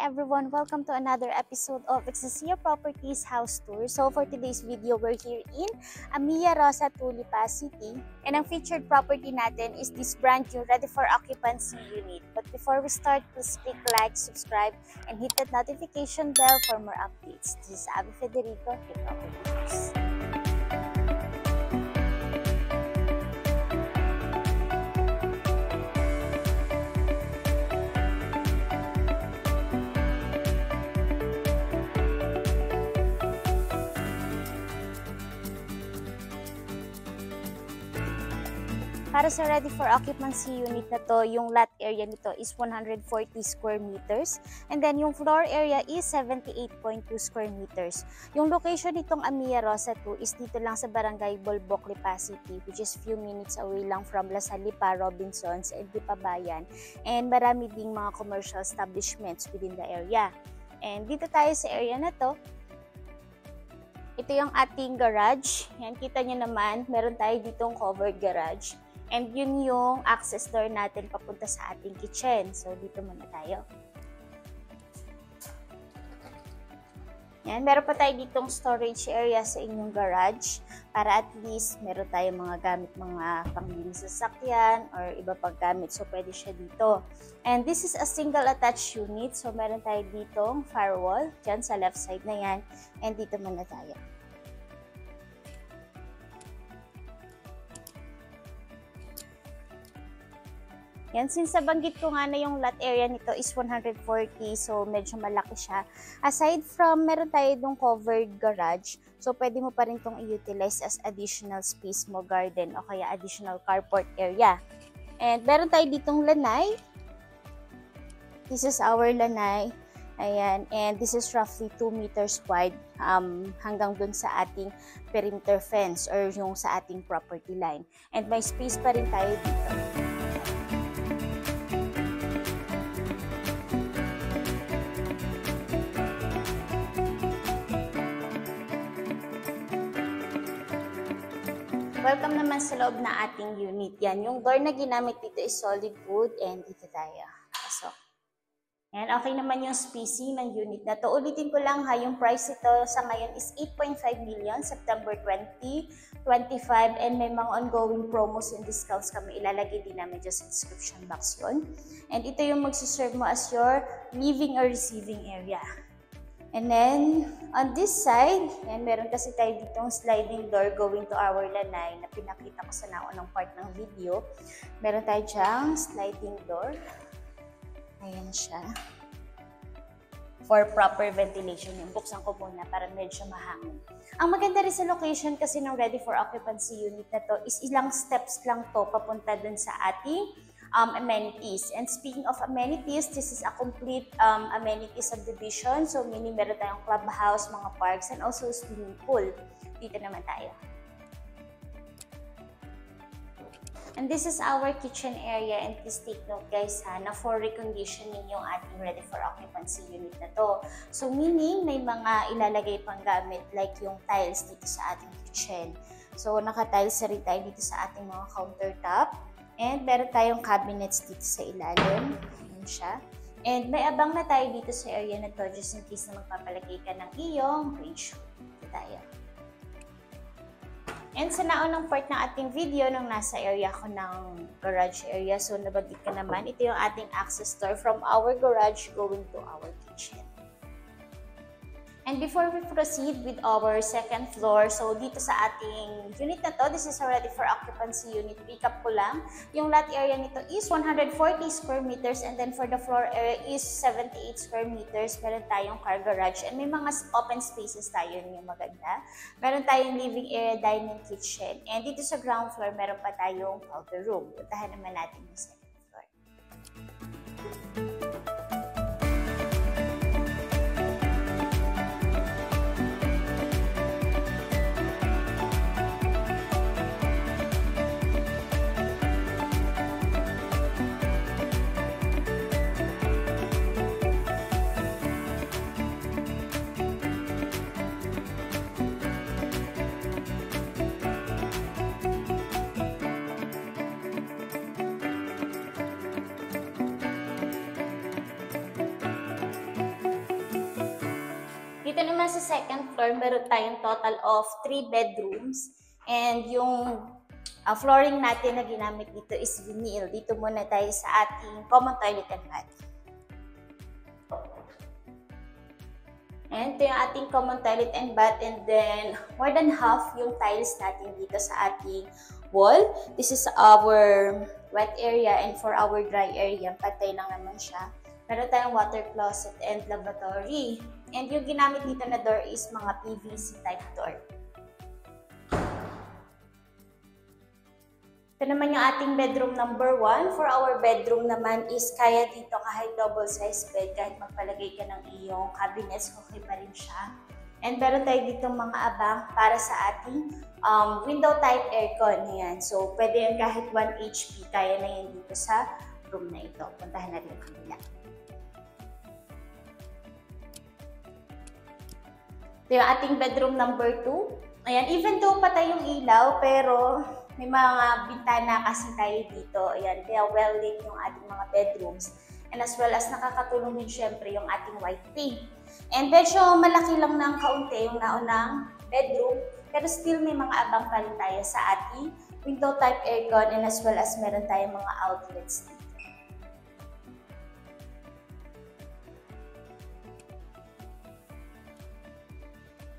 everyone, welcome to another episode of Excelsior Properties House Tour. So for today's video, we're here in Amia Rosa, Lipa City. And ang featured property natin is this brand new ready for occupancy unit. But before we start, please click like, subscribe, and hit that notification bell for more updates. This is Abby Federico, your property host. Para sa ready for occupancy unit na to, yung lot area nito is 140 square meters. And then yung floor area is 78.2 square meters. Yung location nitong Amia Rosa 2 is dito lang sa Barangay Bolboc, Lipa City, which is few minutes away lang from Lasal, Lipa, Robinsons, and Lipa Bayan. And marami ding mga commercial establishments within the area. And dito tayo sa area na to. Ito yung ating garage. Yan, kita nyo naman, meron tayo ditong covered garage. And yun yung access door natin papunta sa ating kitchen. So, dito muna tayo. Yan, meron pa tayo ditong storage area sa inyong garage para at least meron tayong mga gamit, mga panglinis sa sasakyan or iba pang gamit. So, pwede siya dito. And this is a single attached unit. So, meron tayo ditong firewall dyan sa left side na yan. And dito muna tayo. Yan, since nabanggit ko nga na yung lot area nito is 140, so medyo malaki siya. Aside from meron tayo itong covered garage, so pwede mo pa rin itong i-utilize as additional space mo, garden, o kaya additional carport area. And meron tayo ditong lanay. This is our lanay. Ayan, and this is roughly 2 meters wide hanggang dun sa ating perimeter fence or yung sa ating property line. And may space pa rin tayo dito. Welcome naman sa loob na ating unit. Yan, yung door na ginamit dito is solid wood and dito tayo. Pasok. Yan, okay naman yung spacing ng unit na to. Ulitin ko lang ha, yung price ito sa ngayon is 8.5 million, September 2025, and may mga ongoing promos and discounts kami. Ilalagay din namin dyan sa description box yun. And ito yung magsiserve mo as your living or receiving area. And then, on this side, yan, meron kasi tayo ditong sliding door going to our lanay na pinakita ko sa naunang part ng video. Meron tayo dyang sliding door. Ayan siya. For proper ventilation. Yung buksan ko muna para medyo mahangin. Ang maganda rin sa location kasi ng ready for occupancy unit na to is ilang steps lang to papunta dun sa ating amenities. And speaking of amenities, this is a complete amenity subdivision. So, meaning meron tayong clubhouse, mga parks, and also swimming pool. Dito naman tayo. And this is our kitchen area. And please take note guys ha, na for reconditioning yung ating ready for occupancy unit na to. So, meaning may mga ilalagay pang gamit like yung tiles dito sa ating kitchen. So, naka-tiles na rin tayo dito sa ating mga countertop. And meron tayong cabinets dito sa ilalim. Ayan siya. And may abang na tayo dito sa area na to just in case na magpapalagay ka ng iyong range hood. Dito tayo. And sa naunang part ng ating video nung nasa area ko ng garage area, so nabanggit ka naman, ito yung ating access door from our garage going to our kitchen. And before we proceed with our second floor, so dito sa ating unit na to, this is already for occupancy unit. Recap ko lang, yung lot area nito is 140 square meters and then for the floor area is 78 square meters. Meron tayong car garage and may mga open spaces tayo yung maganda. Meron tayong living area, dining, kitchen. And dito sa ground floor, meron pa tayong powder room. Puntahan naman natin yung second floor. Dito naman sa second floor, meron tayong total of 3 bedrooms. And yung flooring natin na ginamit dito is vinyl. Dito muna tayo sa ating common toilet and bath. And ito yung ating common toilet and bath, and then more than half yung tiles natin dito sa ating wall. This is our wet area, and for our dry area, patay lang naman siya. Meron tayong water closet and lavatory. And yung ginamit dito na door is mga PVC type door. Ito naman yung ating bedroom number 1. For our bedroom naman is kaya dito kahit double size bed, kahit magpalagay ka ng iyong cabinets, okay pa rin siya. And meron tayo dito mga abang para sa ating window type aircon. Ayan. So pwede yan kahit 1 HP, kaya na yan dito sa room na ito. Puntahan natin yung kabila. Ito yung ating bedroom number 2. Ayan, even though patay yung ilaw, pero may mga bintana kasi tayo dito. Ayan, kaya well lit yung ating mga bedrooms. And as well as nakakatulong din syempre yung ating white paint. And medyo malaki lang ng kaunti yung naunang bedroom. Pero still may mga abang pa rin tayo sa ating window type aircon, and as well as meron tayong mga outlets dito.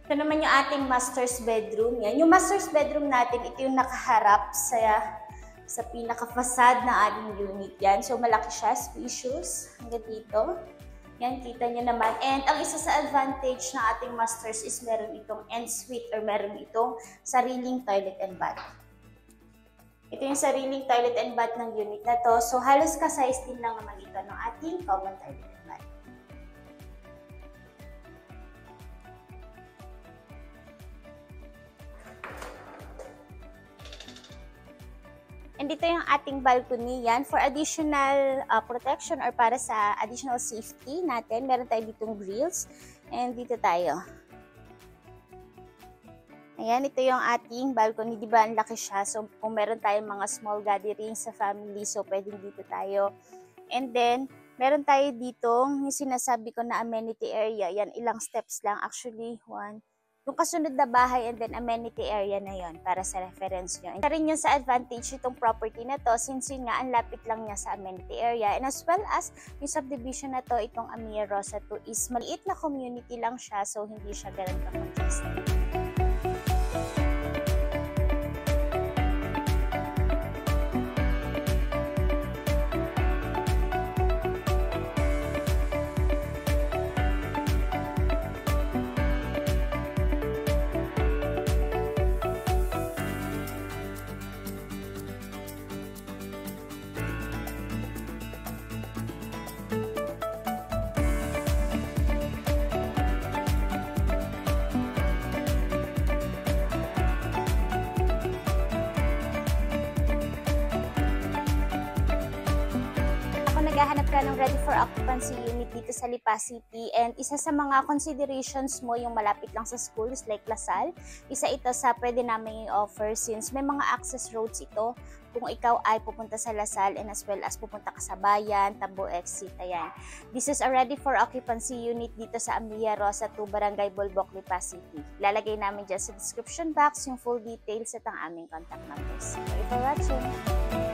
Ito naman yung ating master's bedroom. Yan. Yung master's bedroom natin, ito yung nakaharap sa pinaka-facade na ating unit. Yan. So, malaki siya, spacious. Hanggang dito. Yan, kita nyo naman. And ang isa sa advantage ng ating master's is meron itong ensuite or meron itong sariling toilet and bath. Ito yung sariling toilet and bath ng unit na to. So, halos ka-size din lang naman ito ng ating common toilet and bath. And dito yung ating balcony. Yan, for additional protection or para sa additional safety natin, meron tayo ditong grills. And dito tayo. Ayan, ito yung ating balcony. Diba, ang laki siya. So, kung meron tayong mga small gatherings sa family, so pwedeng dito tayo. And then, meron tayo ditong yung sinasabi ko na amenity area. Yan, ilang steps lang. Actually, yung kasunod na bahay and then amenity area na yon para sa reference nyo. Ito rin yun sa advantage itong property na to, since yun nga, ang lapit lang niya sa amenity area. And as well as, yung subdivision na to, itong Amia Rosa 2 is maliit na community lang siya, so hindi siya ganun ka-congested. Naghahanap ka ng ready for occupancy unit dito sa Lipa City, and isa sa mga considerations mo yung malapit lang sa schools like Lasal. Isa ito sa pwede namin i-offer since may mga access roads ito kung ikaw ay pupunta sa Lasal, and as well as pupunta ka sa Bayan, Tambo Exit. Ayan. This is a ready for occupancy unit dito sa Amia Rosa 2, Barangay Bolbok, Lipa City. Lalagay namin dyan sa description box yung full details at ang aming contact numbers. Thank you for watching!